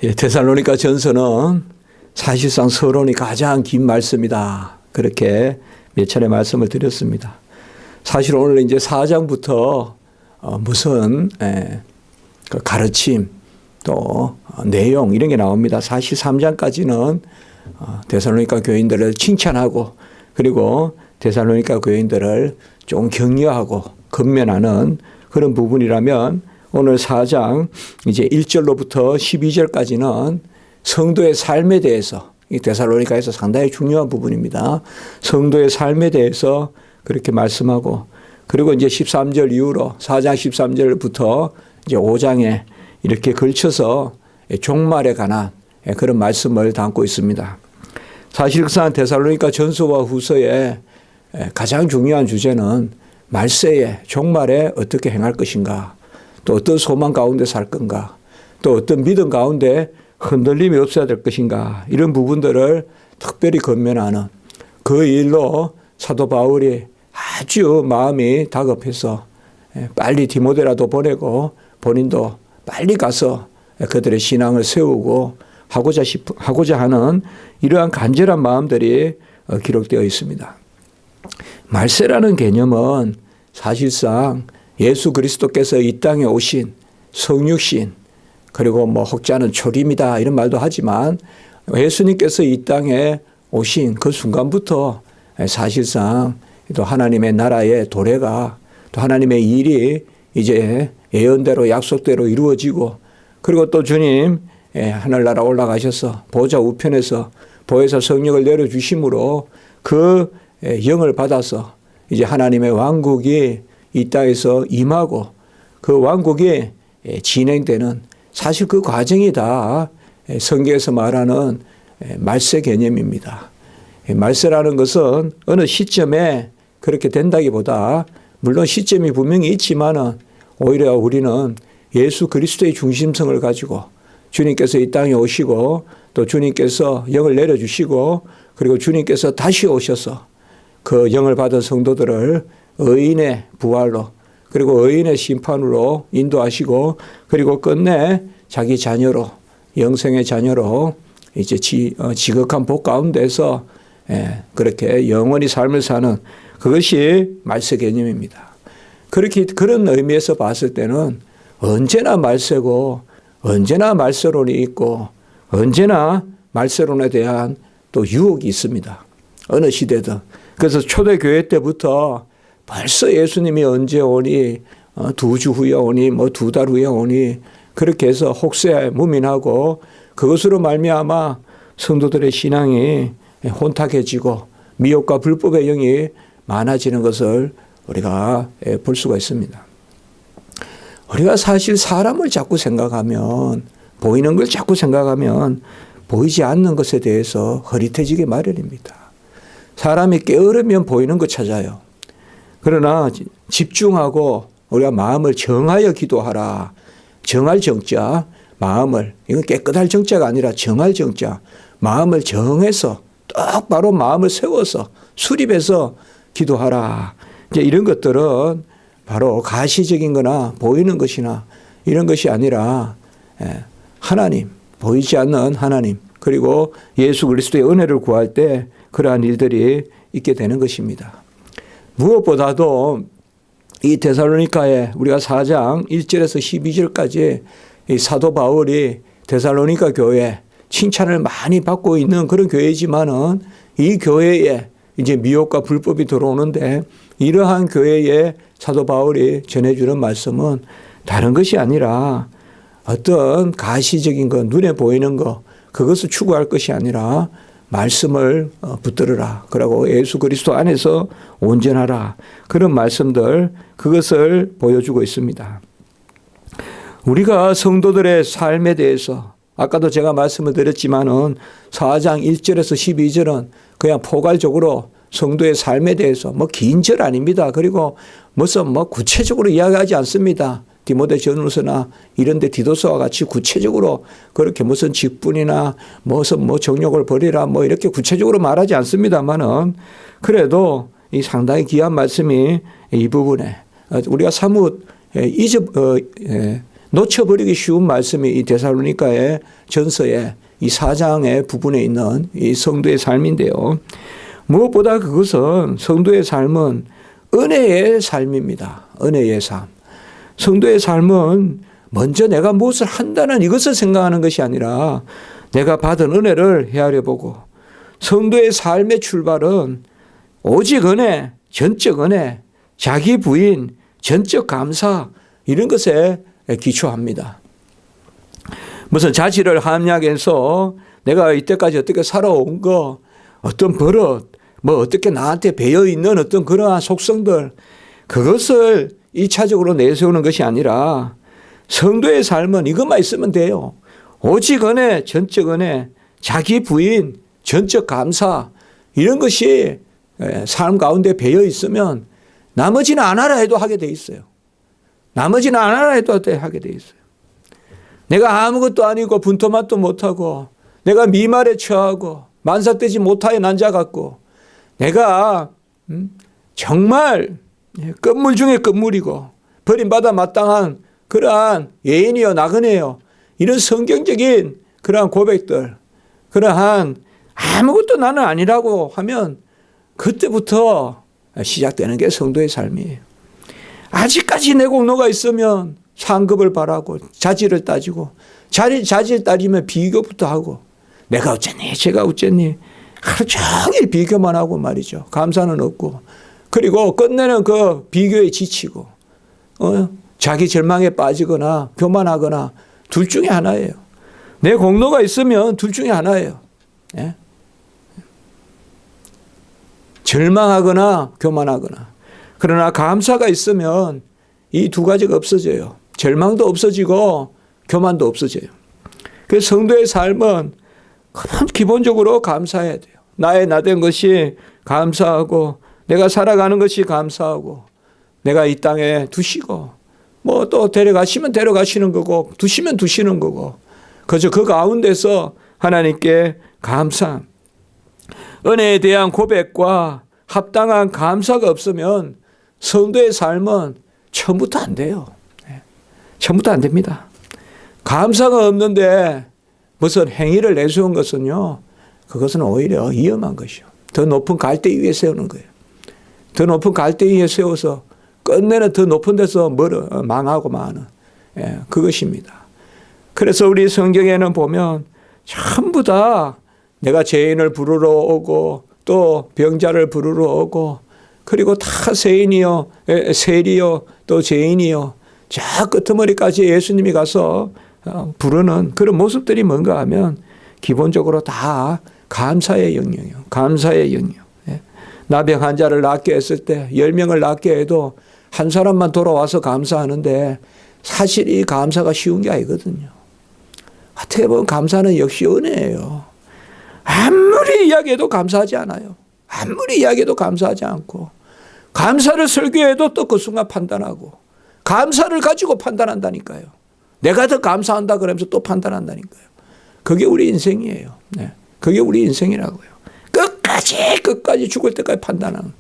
데살로니가 전서는 사실상 서론이 가장 긴 말씀이다. 그렇게 몇 차례 말씀을 드렸습니다. 사실 오늘 이제 4장부터 무슨 그 가르침 또 내용 이런 게 나옵니다. 사실 3장까지는 데살로니가 교인들을 칭찬하고 그리고 데살로니가 교인들을 좀 격려하고 건면하는 그런 부분이라면 오늘 4장 이제 1절로부터 12절까지는 성도의 삶에 대해서 이 데살로니가에서 상당히 중요한 부분입니다. 성도의 삶에 대해서 그렇게 말씀하고 그리고 이제 13절 이후로 4장 13절부터 이제 5장에 이렇게 걸쳐서 종말에 관한 그런 말씀을 담고 있습니다. 사실상 데살로니가 전서와 후서의 가장 중요한 주제는 말세에 종말에 어떻게 행할 것인가, 또 어떤 소망 가운데 살 건가, 또 어떤 믿음 가운데 흔들림이 없어야 될 것인가, 이런 부분들을 특별히 건면하는 그 일로 사도 바울이 아주 마음이 다급해서 빨리 디모데라도 보내고 본인도 빨리 가서 그들의 신앙을 세우고 하고자 하는 이러한 간절한 마음들이 기록되어 있습니다. 말세라는 개념은 사실상 예수 그리스도께서 이 땅에 오신 성육신 그리고 혹자는 초림이다 이런 말도 하지만 예수님께서 이 땅에 오신 그 순간부터 사실상 또 하나님의 나라의 도래가 또 하나님의 일이 이제 예언대로 약속대로 이루어지고 그리고 또 주님 하늘나라 올라가셔서 보좌 우편에서 보혜사 성령을 내려주심으로 그 영을 받아서 이제 하나님의 왕국이 이 땅에서 임하고 그 왕국이 진행되는 사실 그 과정이 다 성경에서 말하는 말세 개념입니다. 말세라는 것은 어느 시점에 그렇게 된다기보다 물론 시점이 분명히 있지만은 오히려 우리는 예수 그리스도의 중심성을 가지고 주님께서 이 땅에 오시고 또 주님께서 영을 내려주시고 그리고 주님께서 다시 오셔서 그 영을 받은 성도들을 의인의 부활로 그리고 의인의 심판으로 인도하시고 그리고 끝내 자기 자녀로 영생의 자녀로 이제 지극한 복 가운데서 그렇게 영원히 삶을 사는 그것이 말세 개념입니다. 그렇게 그런 의미에서 봤을 때는 언제나 말세고 언제나 말세론이 있고 언제나 말세론에 대한 또 유혹이 있습니다. 어느 시대든. 그래서 초대교회 때부터 벌써 예수님이 언제 오니 2주 후에 오니 2달 후에 오니 그렇게 해서 혹세 무민하고 그것으로 말미암아 성도들의 신앙이 혼탁해지고 미혹과 불법의 영이 많아지는 것을 우리가 볼 수가 있습니다. 우리가 사실 사람을 자꾸 생각하면 보이는 걸 자꾸 생각하면 보이지 않는 것에 대해서 흐릿해지게 마련입니다. 사람이 게으르면 보이는 거 찾아요. 그러나 집중하고 우리가 마음을 정하여 기도하라. 정할 정자, 마음을 이건 깨끗할 정자가 아니라 정할 정자, 마음을 정해서 똑바로 마음을 세워서 수립해서 기도하라. 이제 이런 것들은 바로 가시적인 거나 보이는 것이나 이런 것이 아니라 하나님, 보이지 않는 하나님 그리고 예수 그리스도의 은혜를 구할 때 그러한 일들이 있게 되는 것입니다. 무엇보다도 이 데살로니가에 우리가 4장 1절에서 12절까지 이 사도 바울이 데살로니가 교회 칭찬을 많이 받고 있는 그런 교회이지만은 이 교회에 이제 미혹과 불법이 들어오는데 이러한 교회에 사도 바울이 전해주는 말씀은 다른 것이 아니라 어떤 가시적인 것, 눈에 보이는 것 그것을 추구할 것이 아니라 말씀을 붙들으라. 그러고 예수 그리스도 안에서 온전하라. 그런 말씀들 그것을 보여주고 있습니다. 우리가 성도들의 삶에 대해서 아까도 제가 말씀을 드렸지만은 4장 1절에서 12절은 그냥 포괄적으로 성도의 삶에 대해서 긴 절 아닙니다. 그리고 무슨 구체적으로 이야기하지 않습니다. 디모데 전후서나 이런 데 디도서와 같이 구체적으로 그렇게 무슨 직분이나 무슨 정욕을 버리라 이렇게 구체적으로 말하지 않습니다만은 그래도 이 상당히 귀한 말씀이 이 부분에 우리가 사뭇 놓쳐버리기 쉬운 말씀이 이 데살로니가의 전서의 이 4장의 부분에 있는 이 성도의 삶인데요. 무엇보다 그것은 성도의 삶은 은혜의 삶입니다. 은혜의 삶. 성도의 삶은 먼저 내가 무엇을 한다는 이것을 생각하는 것이 아니라 내가 받은 은혜를 헤아려 보고 성도의 삶의 출발은 오직 은혜, 전적 은혜, 자기 부인, 전적 감사 이런 것에 기초합니다. 무슨 자질을 함양해서 내가 이때까지 어떻게 살아온 거, 어떤 버릇, 어떻게 나한테 배어 있는 어떤 그러한 속성들 그것을 1차적으로 내세우는 것이 아니라 성도의 삶은 이것만 있으면 돼요. 오직 은혜, 전적 은혜, 자기 부인, 전적 감사 이런 것이 삶 가운데 배어 있으면 나머지는 안 하라 해도 하게 돼 있어요. 나머지는 안 하라 해도 하게 돼 있어요. 내가 아무것도 아니고 분토맛도 못하고 내가 미말에 처하고 만삭되지 못하여 난자 같고 내가 정말 끝물 중에 끝물이고 버림받아 마땅한 그러한 예인이요 나그네요 이런 성경적인 그러한 고백들 그러한 아무것도 나는 아니라고 하면 그때부터 시작되는 게 성도의 삶이에요. 아직까지 내 공로가 있으면 상급을 바라고 자질을 따지고 자질 따지면 비교부터 하고 내가 어쨌니 제가 어쨌니 하루 종일 비교만 하고 말이죠. 감사는 없고 그리고 끝내는 그 비교에 지치고 자기 절망에 빠지거나 교만하거나 둘 중에 하나예요. 내 공로가 있으면 둘 중에 하나예요. 예? 절망하거나 교만하거나. 그러나 감사가 있으면 이 두 가지가 없어져요. 절망도 없어지고 교만도 없어져요. 그래서 성도의 삶은 기본적으로 감사해야 돼요. 나의 나된 것이 감사하고 내가 살아가는 것이 감사하고 내가 이 땅에 두시고 또 데려가시면 데려가시는 거고 두시면 두시는 거고 그저 그 가운데서 하나님께 감사 은혜에 대한 고백과 합당한 감사가 없으면 성도의 삶은 처음부터 안 돼요. 처음부터 안 됩니다. 감사가 없는데 무슨 행위를 내세운 것은요. 그것은 오히려 위험한 것이요. 더 높은 갈대 위에 세우는 거예요. 더 높은 갈대 위에 세워서 끝내는 더 높은 데서 망하고 마는 그것입니다. 그래서 우리 성경에는 보면 전부 다 내가 죄인을 부르러 오고 또 병자를 부르러 오고 그리고 다 세인이요 세리요 또 죄인이요 저 끄트머리까지 예수님이 가서 부르는 그런 모습들이 뭔가 하면 기본적으로 다 감사의 영역이요. 감사의 영역. 나병 환자를 낫게 했을 때 10명을 낫게 해도 한 사람만 돌아와서 감사하는데 사실 이 감사가 쉬운 게 아니거든요. 어떻게 보면 감사는 역시 은혜예요. 아무리 이야기해도 감사하지 않아요. 아무리 이야기해도 감사하지 않고 감사를 설교해도 또 그 순간 판단하고 감사를 가지고 판단한다니까요. 내가 더 감사한다 그러면서 또 판단한다니까요. 그게 우리 인생이에요. 네. 그게 우리 인생이라고요. 끝까지 죽을 때까지 판단하는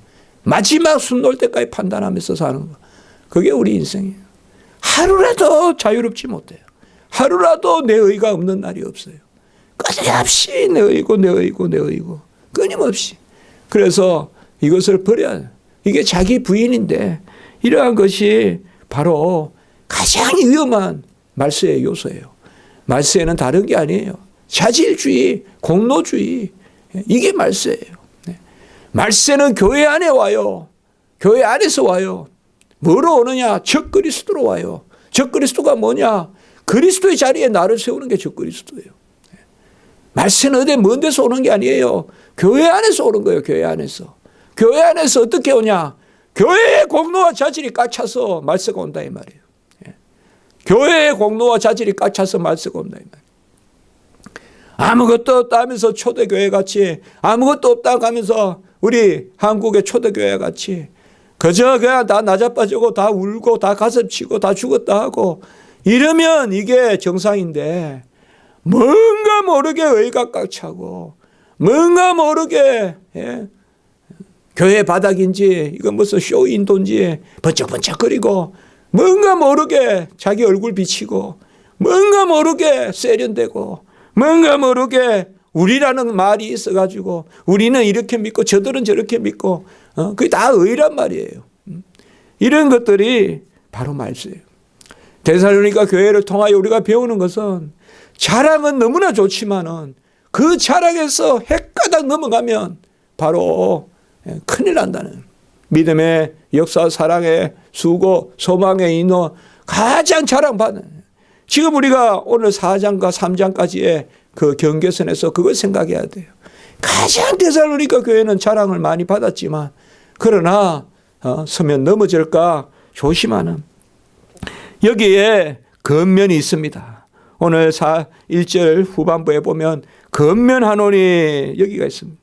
마지막 숨 놓을 때까지 판단하면서 사는 거. 그게 우리 인생이에요. 하루라도 자유롭지 못해요. 하루라도 내 의가 없는 날이 없어요. 끊임없이 내 의고 끊임없이. 그래서 이것을 버려야 해요. 이게 자기 부인인데 이러한 것이 바로 가장 위험한 말세의 요소예요. 말세는 다른 게 아니에요. 자질주의, 공로주의 이게 말세예요. 말세는 교회 안에 와요. 교회 안에서 와요. 뭐로 오느냐? 적그리스도로 와요. 적그리스도가 뭐냐? 그리스도의 자리에 나를 세우는 게 적그리스도예요. 말세는 어디 먼 데서 오는 게 아니에요. 교회 안에서 오는 거예요. 교회 안에서. 교회 안에서 어떻게 오냐? 교회의 공로와 자질이 꽉차서 말세가 온다 이 말이에요. 교회의 공로와 자질이 꽉차서 말세가 온다 이 말이에요. 아무것도 없다 하면서 초대교회 같이 아무것도 없다 하면서 우리 한국의 초대교회 같이 그저 그냥 다 나자빠지고 다 울고 다 가슴치고 다 죽었다 하고 이러면 이게 정상인데 뭔가 모르게 의가 꽉 차고 뭔가 모르게 교회 바닥인지 이건 무슨 쇼인도인지 번쩍번쩍거리고 뭔가 모르게 자기 얼굴 비치고 뭔가 모르게 세련되고 뭔가 모르게 우리라는 말이 있어가지고 우리는 이렇게 믿고 저들은 저렇게 믿고 그게 다 의란 말이에요. 이런 것들이 바로 말씀이에요. 데살로니가 교회를 통하여 우리가 배우는 것은 자랑은 너무나 좋지만은 그 자랑에서 헷가닥 넘어가면 바로 큰일 난다는 믿음의 역사, 사랑의 수고, 소망의 인호 가장 자랑받는 지금 우리가 오늘 4장과 3장까지의 그 경계선에서 그걸 생각해야 돼요. 가장 데살로니가 교회는 자랑을 많이 받았지만 그러나 서면 넘어질까 조심하는 여기에 겉면이 있습니다. 오늘 1절 후반부에 보면 겉면하노니 여기가 있습니다.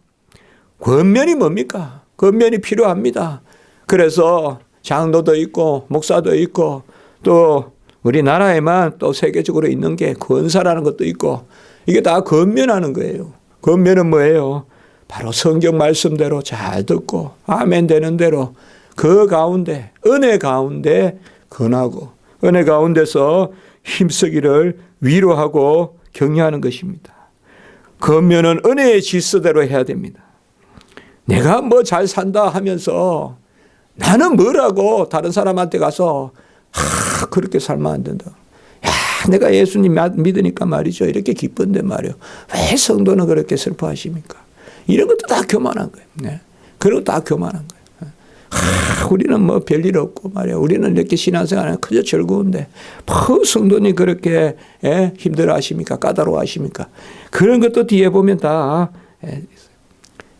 겉면이 뭡니까? 겉면이 필요합니다. 그래서 장로도 있고 목사도 있고 또 우리나라에만 또 세계적으로 있는 게 권사라는 것도 있고 이게 다 겉면하는 거예요. 겉면은 뭐예요? 바로 성경 말씀대로 잘 듣고 아멘 되는 대로 그 가운데 은혜 가운데 건하고 은혜 가운데서 힘쓰기를 위로하고 격려하는 것입니다. 겉면은 은혜의 질서대로 해야 됩니다. 내가 뭐 잘 산다 하면서 나는 뭐라고 다른 사람한테 가서 그렇게 살면 안 된다. 야, 내가 예수님 믿으니까 말이죠. 이렇게 기쁜데 말이요. 왜 성도는 그렇게 슬퍼하십니까? 이런 것도 다 교만한 거예요. 네. 그런 것도 다 교만한 거예요. 우리는 뭐 별일 없고 말이야. 우리는 이렇게 신앙생활은 그저 즐거운데 뭐 성도님 그렇게 힘들어 하십니까? 까다로워 하십니까? 그런 것도 뒤에 보면 다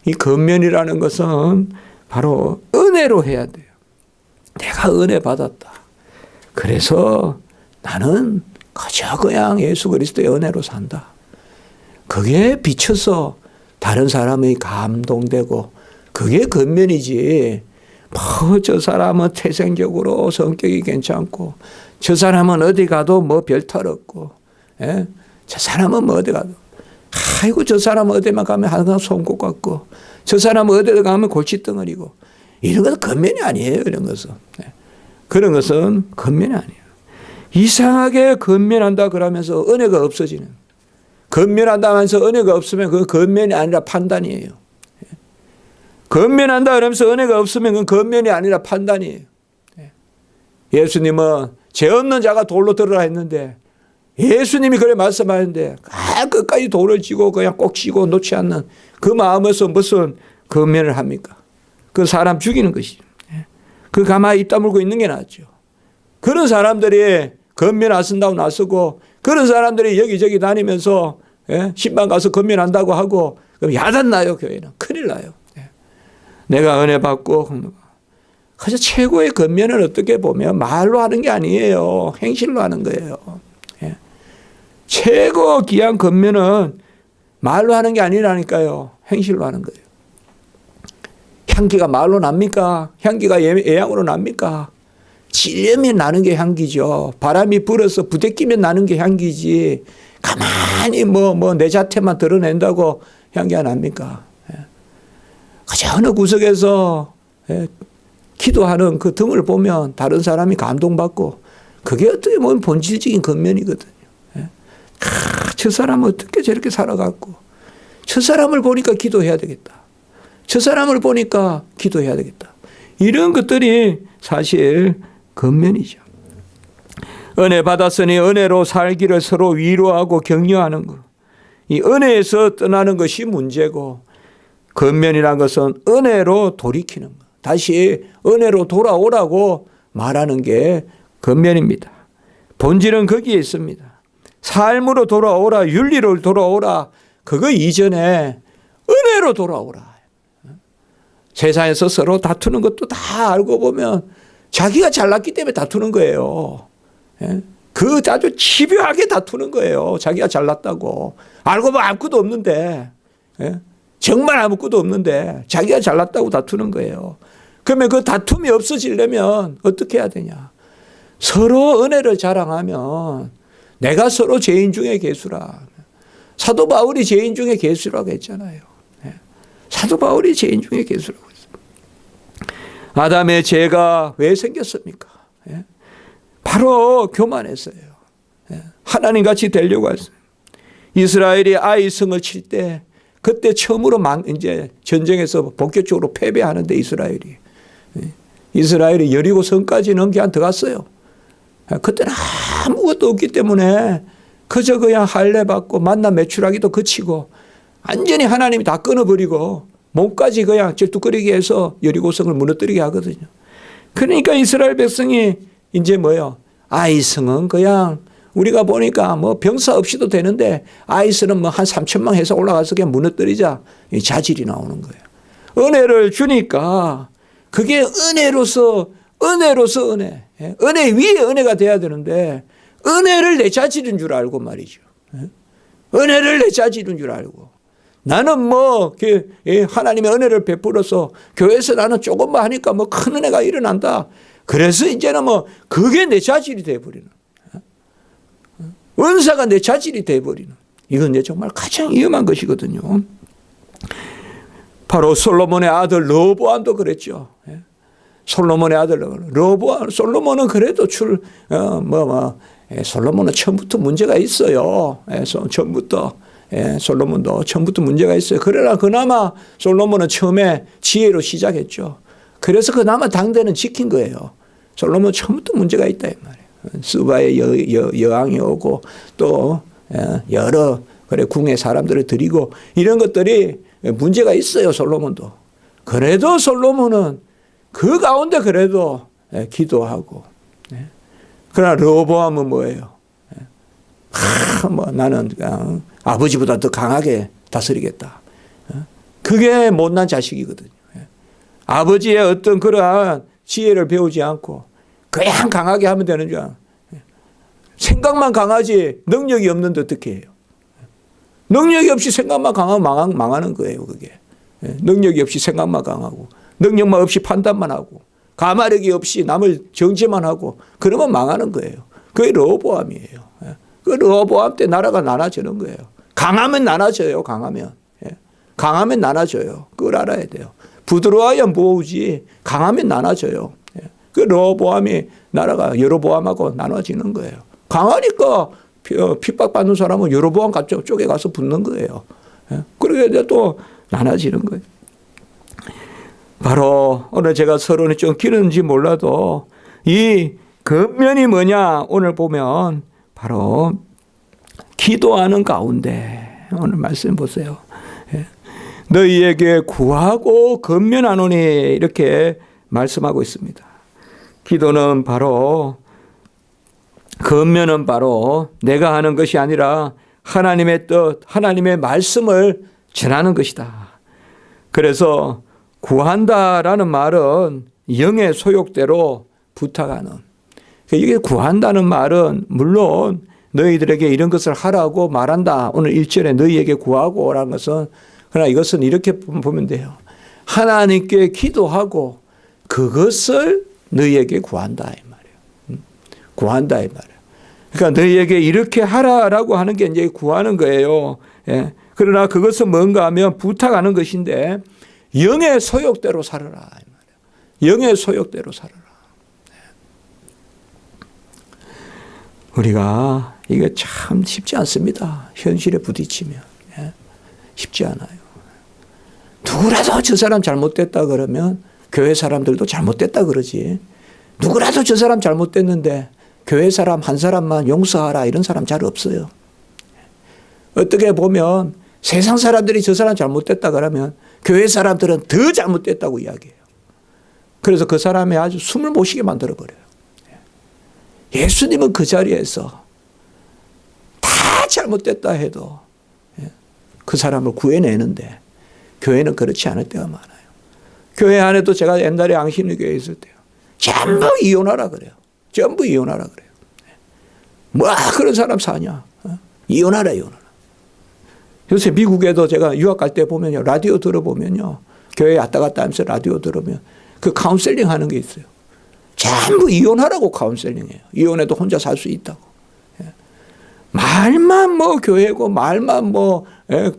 이 겉면이라는 것은 바로 은혜로 해야 돼요. 내가 은혜 받았다. 그래서 나는 그저 그냥 예수 그리스도의 은혜로 산다. 그게 비춰서 다른 사람이 감동되고 그게 겉면이지. 뭐 저 사람은 태생적으로 성격이 괜찮고 저 사람은 어디 가도 뭐 별 탈 없고 저 사람은 뭐 어디 가도 아이고 저 사람은 어디만 가면 항상 송곳 같고 저 사람은 어디 가면 골칫덩어리고 이런 것은 겉면이 아니에요. 이런 것은 그런 것은 겉면이 아니에요. 이상하게 겉면한다 그러면서 은혜가 없어지는 겉면한다 하면서 은혜가 없으면 그건 겉면이 아니라 판단이에요. 겉면한다 그러면서 은혜가 없으면 그건 겉면이 아니라 판단이에요. 예수님은 죄 없는 자가 돌로 들으라 했는데 예수님이 그래 말씀하는데 끝까지 돌을 쥐고 그냥 꼭 쥐고 놓지 않는 그 마음에서 무슨 겉면을 합니까? 그 사람 죽이는 것이죠. 그 가만히 입 다물고 있는 게 낫죠. 그런 사람들이 겉면 안 쓴다고 나서고 그런 사람들이 여기저기 다니면서 신방 가서 겉면한다고 하고 그럼 야단나요. 교회는. 큰일 나요. 내가 은혜 받고 그래서 최고의 겉면은 어떻게 보면 말로 하는 게 아니에요. 행실로 하는 거예요. 최고 귀한 겉면은 말로 하는 게 아니라니까요. 행실로 하는 거예요. 향기가 말로 납니까? 향기가 예향으로 납니까? 찌르면 나는 게 향기죠. 바람이 불어서 부대끼면 나는 게 향기지. 가만히 내 자태만 드러낸다고 향기가 납니까? 그저 어느 구석에서 기도하는 그 등을 보면 다른 사람이 감동받고 그게 어떻게 보면 본질적인 겉면이거든요. 저 사람은 어떻게 저렇게 살아갔고 저 사람을 보니까 기도해야 되겠다. 저 사람을 보니까 기도해야 되겠다. 이런 것들이 사실 겉면이죠. 은혜 받았으니 은혜로 살기를 서로 위로하고 격려하는 것. 이 은혜에서 떠나는 것이 문제고 겉면이란 것은 은혜로 돌이키는 것. 다시 은혜로 돌아오라고 말하는 게 겉면입니다. 본질은 거기에 있습니다. 삶으로 돌아오라, 윤리로 돌아오라. 그거 이전에 은혜로 돌아오라. 세상에서 서로 다투는 것도 다 알고 보면 자기가 잘났기 때문에 다투는 거예요. 그 아주 집요하게 다투는 거예요. 자기가 잘났다고. 알고 보면 아무것도 없는데. 정말 아무것도 없는데 자기가 잘났다고 다투는 거예요. 그러면 그 다툼이 없어지려면 어떻게 해야 되냐. 서로 은혜를 자랑하면 내가 서로 죄인 중에 괴수라. 사도 바울이 죄인 중에 괴수라고 했잖아요. 사도 바울이 죄인 중에 괴수라고 했습니다. 아담의 죄가 왜 생겼습니까? 바로 교만했어요. 하나님 같이 되려고 했어요. 이스라엘이 아이성을 칠 때 그때 처음으로 이제 전쟁에서 본격적으로 패배하는데 이스라엘이 여리고 성까지는 그냥 들어갔어요. 그때는 아무것도 없기 때문에 그저 그냥 할례 받고 만나 매출하기도 그치고 완전히 하나님이 다 끊어버리고 몸까지 그냥 질투거리게 해서 여리고성을 무너뜨리게 하거든요. 그러니까 이스라엘 백성이 이제 뭐예요? 아이성은 그냥 우리가 보니까 뭐 병사 없이도 되는데 아이성은 뭐 한 3천만 해서 올라가서 그냥 무너뜨리자. 이 자질이 나오는 거예요. 은혜를 주니까 그게 은혜로서 은혜. 은혜 위에 은혜가 돼야 되는데 은혜를 내 자질인 줄 알고 말이죠. 은혜를 내 자질인 줄 알고. 나는 뭐 하나님의 은혜를 베풀어서 교회에서 나는 조금만 하니까 뭐 큰 은혜가 일어난다. 그래서 이제는 뭐 그게 내 자질이 돼버리는. 은사가 내 자질이 돼버리는. 이건 이제 정말 가장 위험한 것이거든요. 바로 솔로몬의 아들 르호보암도 그랬죠. 솔로몬의 아들 르호보암. 솔로몬은 그래도 솔로몬은 처음부터 문제가 있어요. 처음부터. 솔로몬도 처음부터 문제가 있어요. 그러나 그나마 솔로몬은 처음에 지혜로 시작했죠. 그래서 그나마 당대는 지킨 거예요. 솔로몬은 처음부터 문제가 있다 이 말이에요. 스바의 여왕이 오고 또 여러 궁의 사람들을 들이고 이런 것들이 문제가 있어요. 솔로몬도. 그래도 솔로몬은 그 가운데 그래도 기도하고. 그러나 르호보암은 뭐예요? 나는 아버지보다 더 강하게 다스리겠다. 그게 못난 자식이거든요. 아버지의 어떤 그러한 지혜를 배우지 않고 그냥 강하게 하면 되는 줄 알아. 생각만 강하지 능력이 없는데 어떻게 해요? 능력이 없이 생각만 강하면 망하는 거예요. 그게. 능력이 없이 생각만 강하고 능력만 없이 판단만 하고 가마력이 없이 남을 정죄만 하고 그러면 망하는 거예요. 그게 르호보암이에요. 그 르호보암 때 나라가 나눠지는 거예요. 강하면 나눠져요. 강하면 나눠져요. 그걸 알아야 돼요. 부드러워야 뭐오지 강하면 나눠져요. 그 르호보암이 나라가 여로보암하고 나눠지는 거예요. 강하니까 핍박받는 사람은 여로보암 쪽에 가서 붙는 거예요. 그러게 또 나눠지는 거예요. 바로 오늘 제가 서론이 좀 길었는지 몰라도 이 근면이 뭐냐 오늘 보면 바로 기도하는 가운데 오늘 말씀 보세요. 너희에게 구하고 근면하노니 이렇게 말씀하고 있습니다. 기도는 바로 근면은 바로 내가 하는 것이 아니라 하나님의 뜻, 하나님의 말씀을 전하는 것이다. 그래서 구한다라는 말은 영의 소욕대로 부탁하는. 이게 구한다는 말은 물론 너희들에게 이런 것을 하라고 말한다. 오늘 1절에 너희에게 구하고 라는 것은 그러나 이것은 이렇게 보면 돼요. 하나님께 기도하고 그것을 너희에게 구한다 이 말이에요. 구한다 이 말이에요. 그러니까 너희에게 이렇게 하라라고 하는 게 이제 구하는 거예요. 예. 그러나 그것은 뭔가 하면 부탁하는 것인데 영의 소욕대로 살아라 이 말이에요. 영의 소욕대로 살아라. 우리가 이게 참 쉽지 않습니다. 현실에 부딪히면. 쉽지 않아요. 누구라도 저 사람 잘못됐다 그러면 교회 사람들도 잘못됐다 그러지. 누구라도 저 사람 잘못됐는데 교회 사람 한 사람만 용서하라 이런 사람 잘 없어요. 어떻게 보면 세상 사람들이 저 사람 잘못됐다 그러면 교회 사람들은 더 잘못됐다고 이야기해요. 그래서 그 사람이 아주 숨을 못 쉬게 만들어버려요. 예수님은 그 자리에서 다 잘못됐다 해도 그 사람을 구해내는데 교회는 그렇지 않을 때가 많아요. 교회 안에도 제가 옛날에 앙신교회에 있을 때요. 전부 이혼하라 그래요. 전부 이혼하라 그래요. 뭐 그런 사람 사냐. 이혼하라. 요새 미국에도 제가 유학 갈 때 보면요. 라디오 들어보면요. 교회에 왔다 갔다 하면서 라디오 들으면 그 카운셀링 하는 게 있어요. 전부 이혼하라고 카운셀링해요. 이혼해도 혼자 살 수 있다고. 말만 뭐 교회고 말만 뭐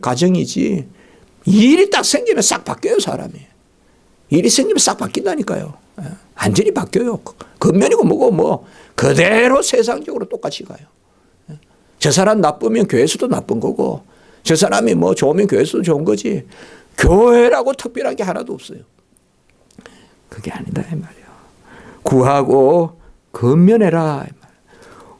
가정이지 일이 딱 생기면 싹 바뀌어요 사람이. 일이 생기면 싹 바뀐다니까요. 완전히 바뀌어요. 겉면이고 뭐고 뭐 그대로 세상적으로 똑같이 가요. 저 사람 나쁘면 교회에서도 나쁜 거고 저 사람이 뭐 좋으면 교회에서도 좋은 거지 교회라고 특별한 게 하나도 없어요. 그게 아니다 이 말이에요. 구하고 근면해라.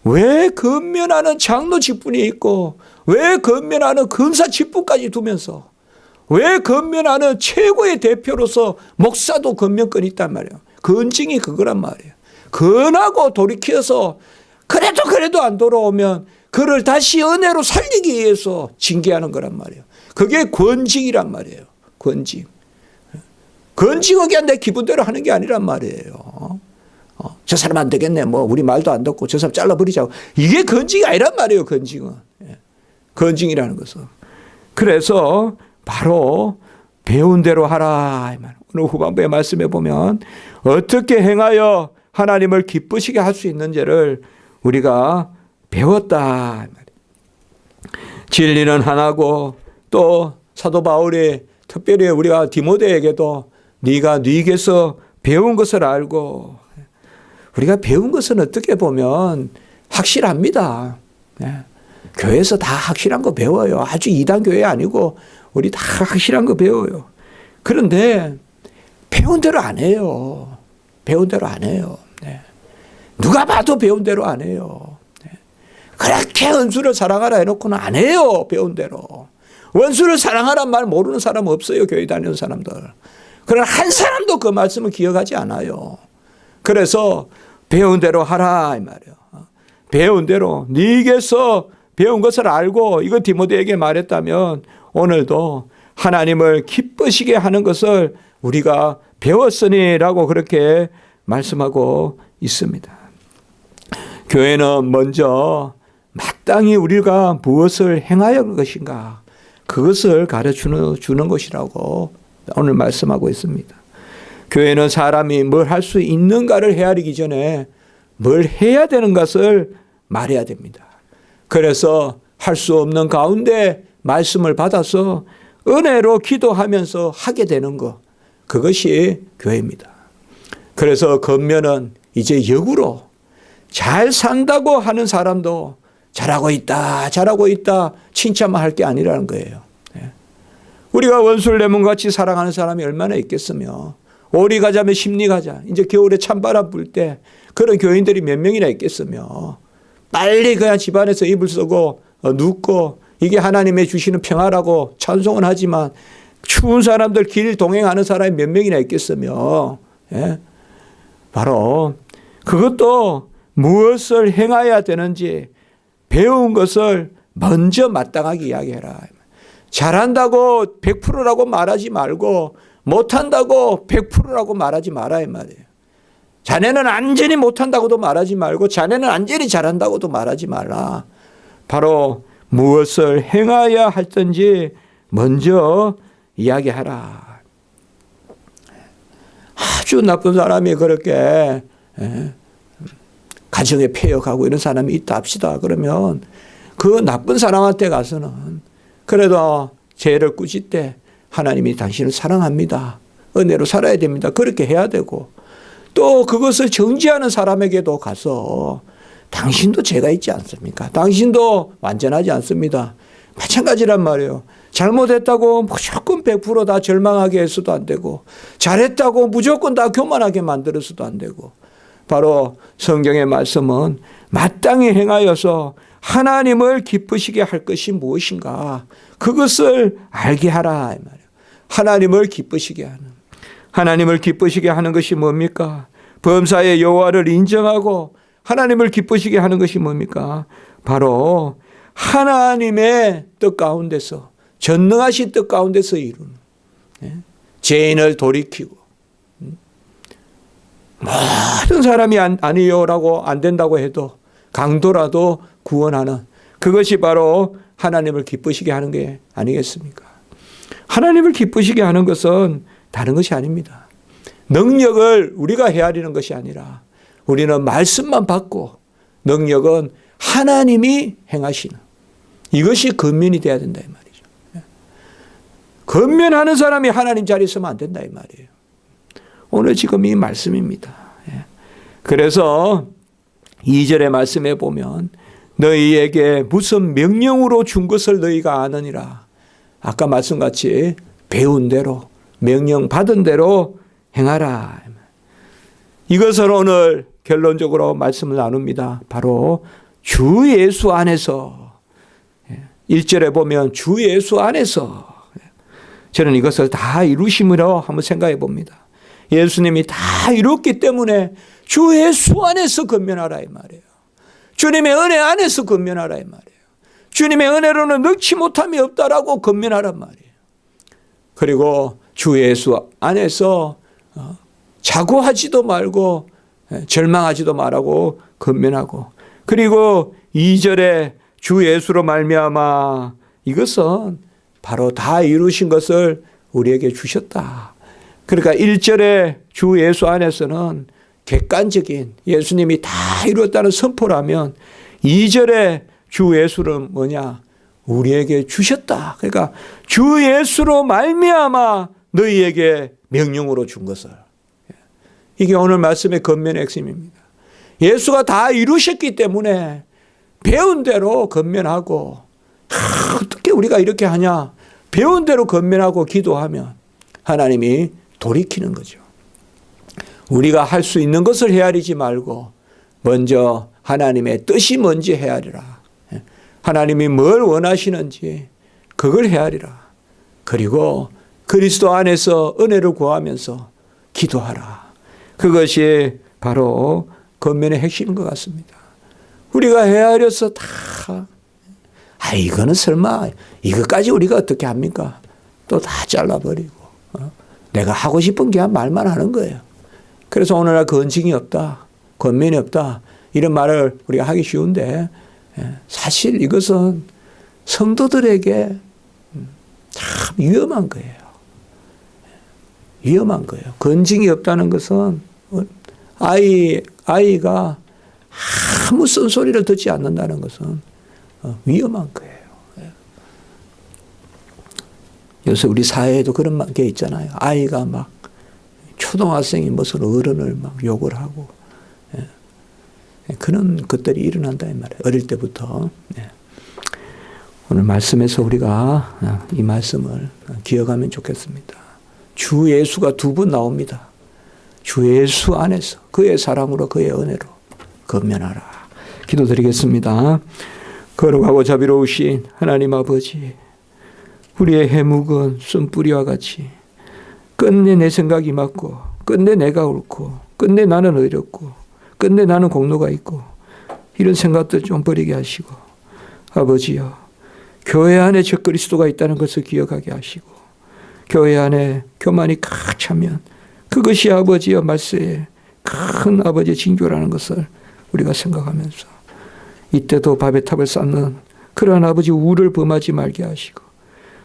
왜 근면하는 장로 직분이 있고 왜 근면하는 금사 직분까지 두면서 왜 근면하는 최고의 대표로서 목사도 근면권이 있단 말이에요. 근징이 그거란 말이에요. 근하고 돌이켜서 그래도 안 돌아오면 그를 다시 은혜로 살리기 위해서 징계하는 거란 말이에요. 그게 권징이란 말이에요. 권징. 권징은 그냥 내 기분대로 하는 게 아니란 말이에요. 저 사람 안 되겠네. 뭐 우리 말도 안 듣고 저 사람 잘라버리자고. 이게 건징이 아니란 말이에요. 건징은. 건징이라는 것은. 그래서 바로 배운 대로 하라. 오늘 후반부에 말씀해 보면 어떻게 행하여 하나님을 기쁘시게 할 수 있는지를 우리가 배웠다. 진리는 하나고 또 사도 바울이 특별히 우리가 디모데에게도 네가 네게서 배운 것을 알고 우리가 배운 것은 어떻게 보면 확실합니다. 교회에서 다 확실한 거 배워요. 아주 이단 교회 아니고 우리 다 확실한 거 배워요. 그런데 배운 대로 안 해요. 배운 대로 안 해요. 누가 봐도 배운 대로 안 해요. 그렇게 원수를 사랑하라 해놓고는 안 해요. 배운 대로. 원수를 사랑하란 말 모르는 사람 없어요. 교회 다니는 사람들. 그러나 한 사람도 그 말씀을 기억하지 않아요. 그래서 배운 대로 하라 이 말이에요. 배운 대로 네게서 배운 것을 알고 이거 디모데에게 말했다면 오늘도 하나님을 기쁘시게 하는 것을 우리가 배웠으니라고 그렇게 말씀하고 있습니다. 교회는 먼저 마땅히 우리가 무엇을 행하여 할 것인가 그것을 가르쳐주는 것이라고 오늘 말씀하고 있습니다. 교회는 사람이 뭘 할 수 있는가를 헤아리기 전에 뭘 해야 되는 것을 말해야 됩니다. 그래서 할 수 없는 가운데 말씀을 받아서 은혜로 기도하면서 하게 되는 것 그것이 교회입니다. 그래서 겉면은 이제 역으로 잘 산다고 하는 사람도 잘하고 있다 칭찬만 할 게 아니라는 거예요. 우리가 원수를 내면 같이 사랑하는 사람이 얼마나 있겠으며 오리 가자면 심리 가자. 이제 겨울에 찬바람 불 때 그런 교인들이 몇 명이나 있겠으며 빨리 그냥 집안에서 이불 쓰고 눕고 이게 하나님의 주시는 평화라고 찬송은 하지만 추운 사람들 길 동행하는 사람이 몇 명이나 있겠으며 바로 그것도 무엇을 행해야 되는지 배운 것을 먼저 마땅하게 이야기해라. 잘한다고 100%라고 말하지 말고 못한다고 100%라고 말하지 마라 이 말이에요. 자네는 완전히 못한다고도 말하지 말고 자네는 완전히 잘한다고도 말하지 말라. 바로 무엇을 행해야 할든지 먼저 이야기하라. 아주 나쁜 사람이 그렇게 가정에 폐역하고 이런 사람이 있다 합시다. 그러면 그 나쁜 사람한테 가서는 그래도 죄를 꾸짖 때 하나님이 당신을 사랑합니다. 은혜로 살아야 됩니다. 그렇게 해야 되고 또 그것을 정죄하는 사람에게도 가서 당신도 죄가 있지 않습니까? 당신도 완전하지 않습니다. 마찬가지란 말이에요. 잘못했다고 무조건 100% 절망하게 해서도 안 되고 잘했다고 무조건 다 교만하게 만들어서도 안 되고 바로 성경의 말씀은 마땅히 행하여서 하나님을 기쁘시게 할 것이 무엇인가 그것을 알게 하라 이 말이에요. 하나님을 기쁘시게 하는 것이 뭡니까? 범사의 여호와를 인정하고 하나님을 기쁘시게 하는 것이 뭡니까? 바로 하나님의 뜻 가운데서 전능하신 뜻 가운데서 이루는 죄인을 돌이키고 모든 사람이 아니요라고 안 된다고 해도 강도라도 구원하는 그것이 바로 하나님을 기쁘시게 하는 게 아니겠습니까? 하나님을 기쁘시게 하는 것은 다른 것이 아닙니다. 능력을 우리가 헤아리는 것이 아니라 우리는 말씀만 받고 능력은 하나님이 행하시는 이것이 근면이 돼야 된다 이 말이죠. 근면하는 사람이 하나님 자리에 있으면 안 된다 이 말이에요. 오늘 지금 이 말씀입니다. 그래서 2절의 말씀에 보면 너희에게 무슨 명령으로 준 것을 너희가 아느니라. 아까 말씀같이 배운 대로 명령 받은 대로 행하라. 이것을 오늘 결론적으로 말씀을 나눕니다. 바로 주 예수 안에서 1절에 보면 주 예수 안에서 저는 이것을 다 이루심으로 한번 생각해 봅니다. 예수님이 다 이뤘기 때문에 주 예수 안에서 건면하라 이 말이에요. 주님의 은혜 안에서 건면하라 이 말이에요. 주님의 은혜로는 넣지 못함이 없다라고 건면하란 말이에요. 그리고 주 예수 안에서 자고하지도 말고 절망하지도 말라고 건면하고, 그리고 2절에 주 예수로 말미암아 이것은 바로 다 이루신 것을 우리에게 주셨다. 그러니까 1절에 주 예수 안에서는 객관적인 예수님이 다 이루었다는 선포라면 2절에 주 예수는 뭐냐? 우리에게 주셨다. 그러니까 주 예수로 말미암아 너희에게 명령으로 준 것을. 이게 오늘 말씀의 건면의 핵심입니다. 예수가 다 이루셨기 때문에 배운 대로 건면하고, 어떻게 우리가 이렇게 하냐? 배운 대로 건면하고 기도하면 하나님이 돌이키는 거죠. 우리가 할 수 있는 것을 헤아리지 말고 먼저 하나님의 뜻이 뭔지 헤아리라. 하나님이 뭘 원하시는지 그걸 헤아리라. 그리고 그리스도 안에서 은혜를 구하면서 기도하라. 그것이 바로 건면의 핵심인 것 같습니다. 우리가 헤아려서 다 이거는 설마 이것까지 우리가 어떻게 합니까? 또 다 잘라버리고 내가 하고 싶은 게 말만 하는 거예요. 그래서 오늘날 건징이 없다, 건면이 없다 이런 말을 우리가 하기 쉬운데 사실 이것은 성도들에게 참 위험한 거예요. 위험한 거예요. 건징이 없다는 것은 아이가 아무 쓴소리를 듣지 않는다는 것은 위험한 거예요. 요새 우리 사회에도 그런 게 있잖아요. 아이가 막 초등학생이 무슨 어른을 막 욕을 하고 그런 것들이 일어난다 이 말이에요. 어릴 때부터. 오늘 말씀에서 우리가 이 말씀을 기억하면 좋겠습니다. 주 예수가 두 번 나옵니다. 주 예수 안에서 그의 사랑으로 그의 은혜로 건면하라. 기도드리겠습니다. 거룩하고 자비로우신 하나님 아버지, 우리의 해묵은 쓴뿌리와 같이 끝내 내 생각이 맞고 끝내 내가 옳고 끝내 나는 의롭고 끝내 나는 공로가 있고 이런 생각들 좀 버리게 하시고, 아버지여 교회 안에 적그리스도가 있다는 것을 기억하게 하시고, 교회 안에 교만이 가득 차면 그것이 아버지여 말세에 큰 아버지의 징조라는 것을 우리가 생각하면서 이때도 밥의 탑을 쌓는 그러한 아버지 우를 범하지 말게 하시고,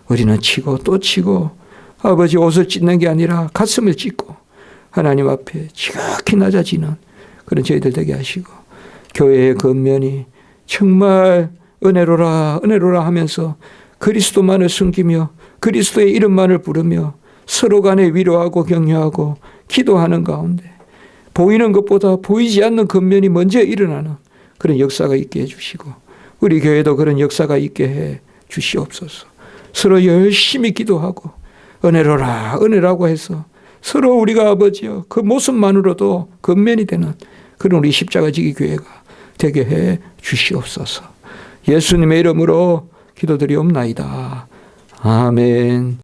우리는 치고 또 치고 아버지 옷을 찢는 게 아니라 가슴을 찢고 하나님 앞에 지극히 낮아지는 그런 저희들 되게 하시고, 교회의 겉면이 정말 은혜로라 은혜로라 하면서 그리스도만을 숨기며 그리스도의 이름만을 부르며 서로 간에 위로하고 격려하고 기도하는 가운데 보이는 것보다 보이지 않는 겉면이 먼저 일어나는 그런 역사가 있게 해주시고, 우리 교회도 그런 역사가 있게 해 주시옵소서. 서로 열심히 기도하고 은혜로라 은혜라고 해서 서로 우리가 아버지여 그 모습만으로도 겉면이 되는 그런 우리 십자가 지기 교회가 되게 해 주시옵소서. 예수님의 이름으로 기도드리옵나이다. 아멘.